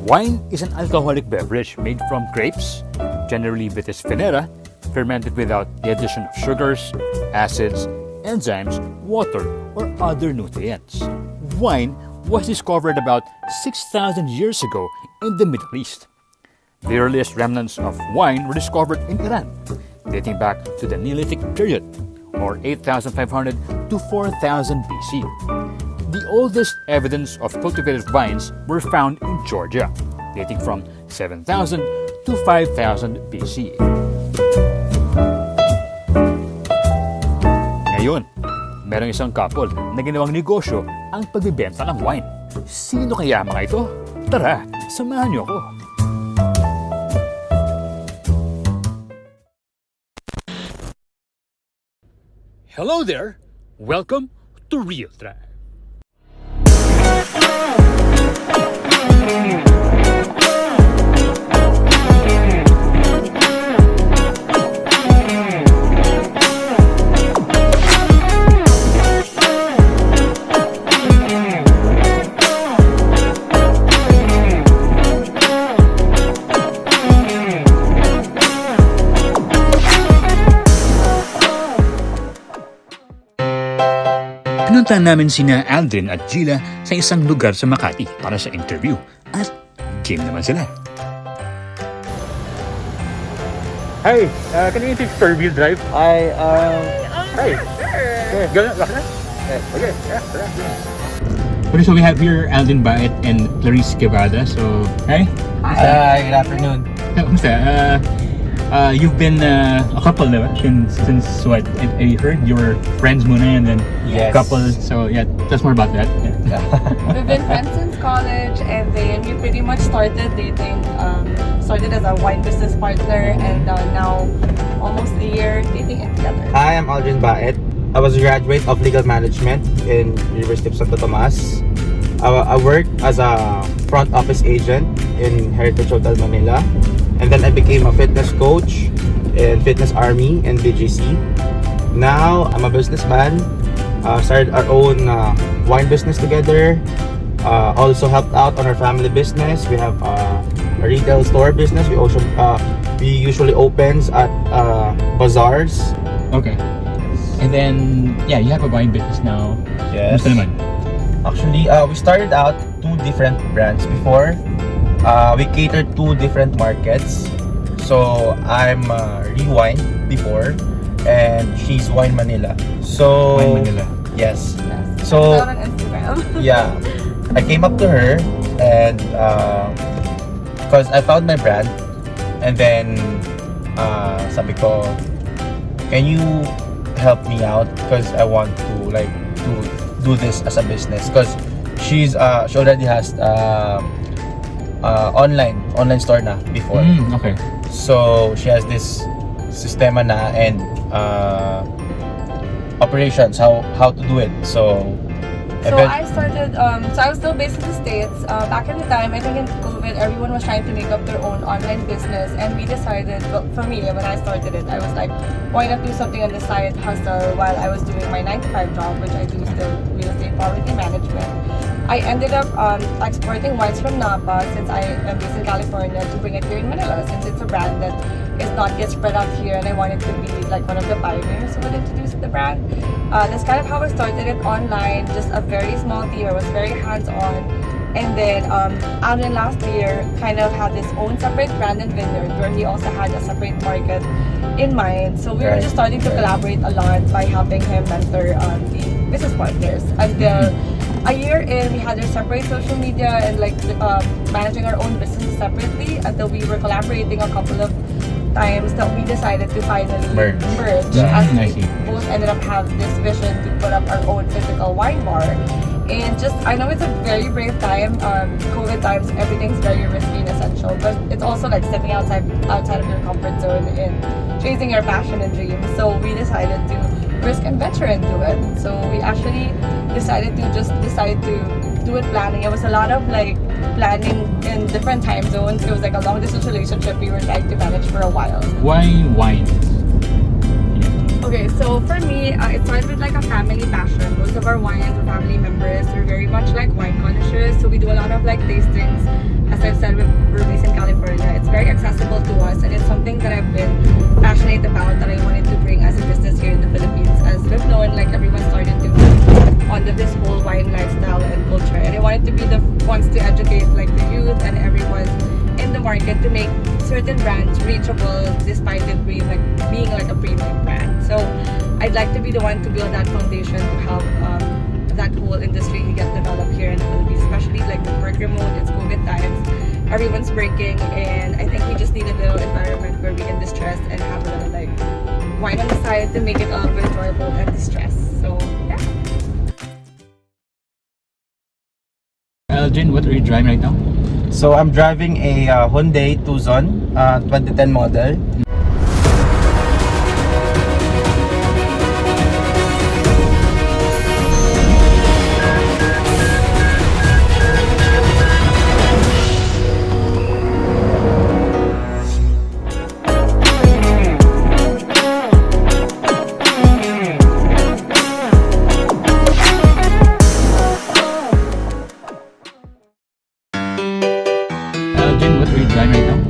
Wine is an alcoholic beverage made from grapes, generally Vitis vinifera, fermented without the addition of sugars, acids, enzymes, water, or other nutrients. Wine was discovered about 6,000 years ago in the Middle East. The earliest remnants of wine were discovered in Iran, dating back to the Neolithic period, or 8,500 to 4,000 BC. The oldest evidence of cultivated vines were found in Georgia, dating from 7,000 to 5,000 BC. Ngayon, merong isang couple na ginawang negosyo ang pagbibenta ng wine. Sino kaya mga ito? Tara, samahan niyo ako. Hello there! Welcome to Real Drive. Pinuntahan namin sina Aldrin at Jila sa isang lugar sa Makati para sa interview at game naman sila. Hi, can you take for wheel drive? Hi. Hi. Sure. Gano'n, bakit na? Okay, Okay, so we have here Aldrin Baet and Jila Quevada. So, hi. Hi, good afternoon. Kumusta? You've been a couple na ba? Since what? I heard you were friends muna and then Yes. couple. So yeah, tell us more about that. Yeah. We've been friends since college, and then we pretty much started dating. Started as a wine business partner, and now almost a year dating together. Hi, I'm Aldrin Baet. I was a graduate of legal management in University of Santo Tomas. I worked as a front office agent in Heritage Hotel Manila, and then I became a fitness coach in Fitness Army and BGC. Now I'm a businessman. Started our own wine business together. Also helped out on our family business. We have a retail store business. We usually opens at bazaars. Okay. And then yeah, you have a wine business now. Yes. Kumusta naman? Actually, we started out two different brands before. We catered two different markets. So I'm Rewine before, and she's Wine Manila. So Wine Manila. Yes. Yes. So Out on Instagram. yeah, I came up to her and because I found my brand, and then sabi ko, can you help me out because I want to do this as a business, because she already has online store na before. Okay. So she has this sistema na and operations, how to do it. So I started, so I was still based in the States. Back in the time, I think in COVID, everyone was trying to make up their own online business, and we decided, well, for me, when I started it, I was like, why not do something on the side hustle while I was doing my 9-to-5 job, which I do still, real estate property management. I ended up exporting wines from Napa, since I am based in California, to bring it here in Manila, since it's a brand that is not yet spread out here, and I wanted to be like one of the pioneers who would introduce the brand. That's kind of how I started it online, just a very small team. I was very hands-on. And then Aldrin last year kind of had his own separate brand and vineyard, where he also had a separate market in mind. So we were just starting to collaborate a lot by helping him mentor the business partners. Until a year in, we had our separate social media and managing our own business separately, until we were collaborating a couple of times that we decided to finally merge. Yeah, As I we see. both ended up having this vision to put up our own physical wine bar. And I know it's a very brave time, COVID times, everything's very risky and essential, but it's also like stepping outside of your comfort zone and chasing your passion and dreams. So we decided to risk and venture into it. So we actually decided to do it planning. It was a lot of planning in different time zones. It was like a long distance relationship we were trying to manage for a while. Why wine? Okay, so for me, it started with like a family passion. Most of our wines are family members. We're very much like wine connoisseurs, so we do a lot of like tastings. As I've said, we're based in California. It's very accessible to us, and it's something that I've been passionate about that I wanted to bring as a business here in the Philippines. As we've known, like everyone started to move on to this whole wine lifestyle and culture, and I wanted to be the ones to educate like the youth and everyone in the market to make certain brands reachable despite it being like a premium brand. So I'd like to be the one to build that foundation to help that whole industry get developed here in the Philippines, especially like with work remote. It's COVID times, everyone's breaking, and I think we just need a little environment where we can distress and have a little like wine on the side to make it a little bit enjoyable and distress. So yeah. Aldrin, what are you driving right now? So I'm driving a Hyundai Tucson 2010 model. What are you driving right now?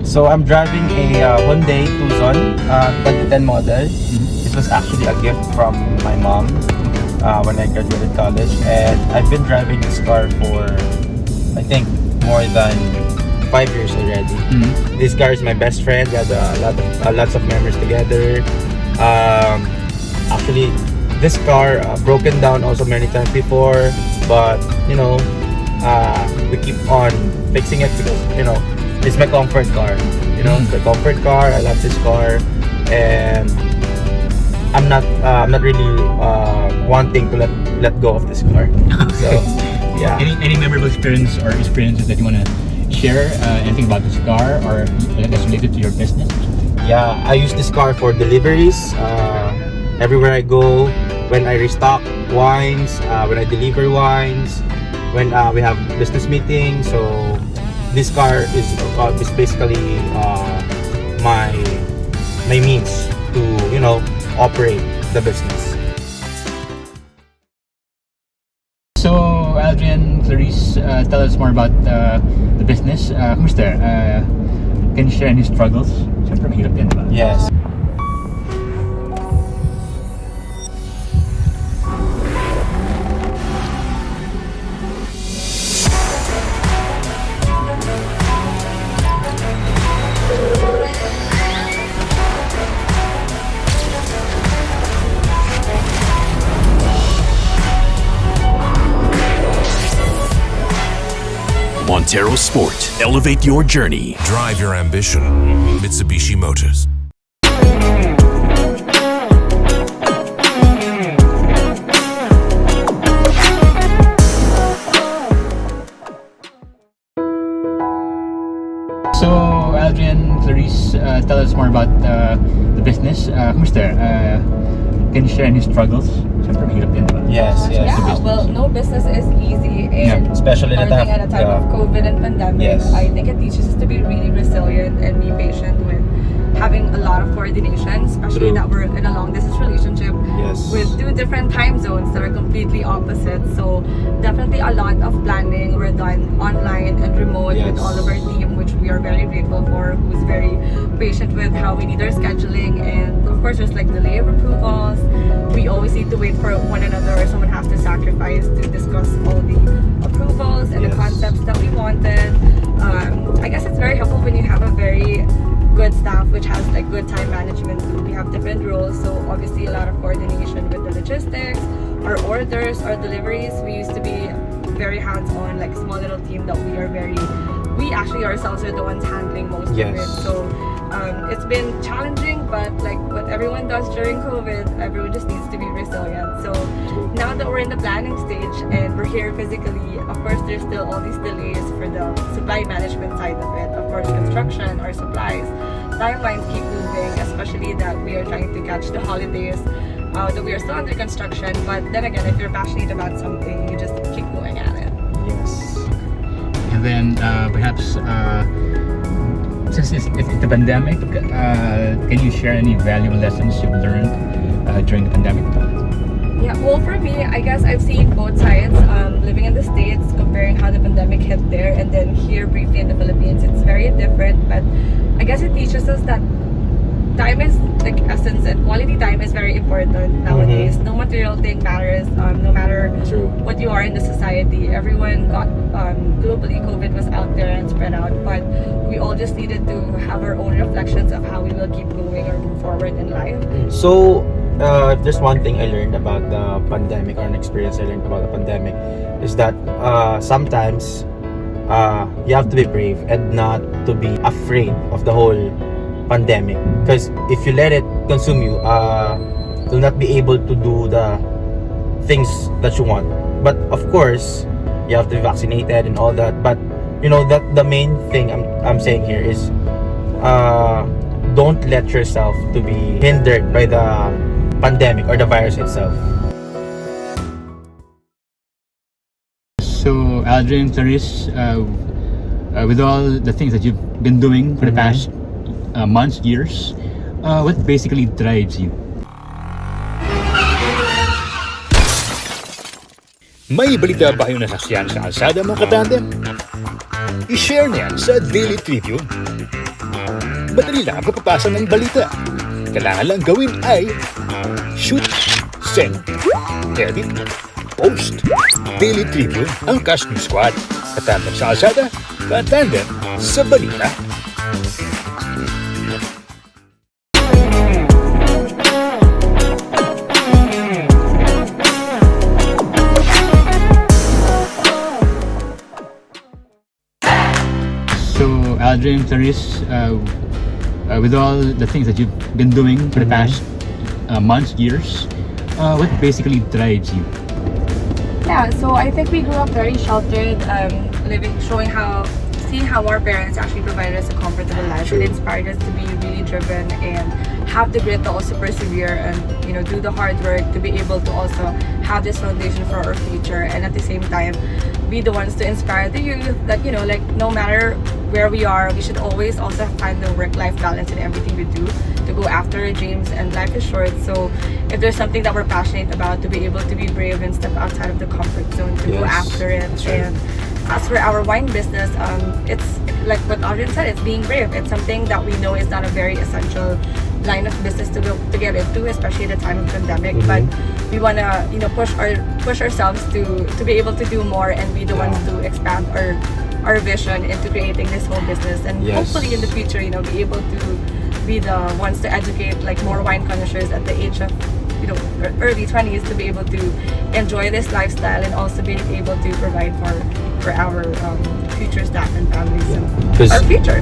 So I'm driving a Hyundai Tucson 2010 model. It was actually a gift from my mom when I graduated college, and I've been driving this car for I think more than 5 years already. This car is my best friend. We had lots of memories together. Actually, this car broken down also many times before, but you know, we keep on fixing it because you know it's my comfort car. You know, it's my comfort car. I love this car, and I'm not really wanting to let go of this car. So yeah. Any memorable experiences that you want to share? Anything about this car or that's related to your business? Yeah, I use this car for deliveries. Everywhere I go, when I restock wines, when I deliver wines, when we have business meetings. So this car is basically my means to operate the business. So Aldrin, Clarice, tell us more about the business. Kumusta? Can you share any struggles? Siyempre mahirap yan, diba? Yes. Montero Sport. Elevate your journey. Drive your ambition. Mitsubishi Motors. So Aldrin, Clarice, tell us more about the business. Kumusta? Can you share any struggles? Siyempre mahirap yan, diba? Yes. Yeah, well, no business is easy, and especially at a time of COVID and pandemic. Yes. I think it teaches us to be really resilient and be patient with having a lot of coordination, especially True. that we're in a long distance relationship Yes. with 2 different time zones that are completely opposite. So definitely a lot of planning were done online and remote Yes. with all of our team, which we are very grateful for, who's very patient with how we need our scheduling. And of course there's like delay of approvals. We always need to wait for one another, or someone has to sacrifice to discuss all the approvals and the Yes. concepts that we wanted. I guess it's very helpful when you have a very good staff which has like good time management. We have different roles, so obviously a lot of coordination with the logistics, our orders, our deliveries. We used to be very hands-on, like small little team that we actually ourselves are the ones handling most Yes. of it. So it's been challenging, but like what everyone does during COVID, everyone just needs to be resilient. So now that we're in the planning stage and we're here physically, of course there's still all these delays for the supply management side of it. Of course, construction or supplies, timelines keep moving, especially that we are trying to catch the holidays, that we are still under construction. But then again, if you're passionate about something, you just keep going at it. Yes. And then perhaps since it's the pandemic, can you share any valuable lessons you've learned during the pandemic? Yeah, well, for me, I guess I've seen both sides. Living in the States, comparing how the pandemic hit there, and then here briefly in the Philippines, it's very different. But I guess it teaches us that time is like essence, and quality time is very important nowadays. No material thing matters. No matter True. what you are in the society, everyone got globally, COVID was out there and spread out. But we all just needed to have our own reflections of how we will keep going or move forward in life. So, if there's one thing I learned about the pandemic, or an experience I learned about the pandemic, is that sometimes you have to be brave and not to be afraid of the whole pandemic. Because if you let it consume you, you'll not be able to do the things that you want. But of course, you have to be vaccinated and all that. But you know that the main thing I'm saying here is don't let yourself to be hindered by the pandemic or the virus itself. So, Aldrin, Clarice, with all the things that you've been doing for the past months, years, what basically drives you? May balita ba kayong nasakyan sa kalsada mga katandem? I-share na yan sa Daily Tribune. Madali lang ang pagpapasa ng balita. Kailangan lang gawin ay shoot, send, edit, post. Daily Tribune, ang Cash News Squad. Katandem sa kalsada, katandem sa balita. So, Aldrin, Clarice, with all the things that you've been doing for the past months, years, what basically drives you? Yeah, so I think we grew up very sheltered, seeing how our parents actually provided us a comfortable life. It inspired us to be really driven and have the grit to also persevere and do the hard work to be able to also have this foundation for our future, and at the same time be the ones to inspire the youth that like no matter where we are, we should always also find the work-life balance in everything we do, to go after our dreams. And life is short, so if there's something that we're passionate about, to be able to be brave and step outside of the comfort zone to go after it. And as for our wine business, it's like what Aldrin said, it's being brave. It's something that we know is not a very essential line of business to get into, especially at the time of pandemic. But we wanna push ourselves to be able to do more and be the ones to expand our vision into creating this whole business, and hopefully in the future be able to be the ones to educate like more wine connoisseurs at the age of early 20s to be able to enjoy this lifestyle, and also being able to provide for our future staff and families and our future.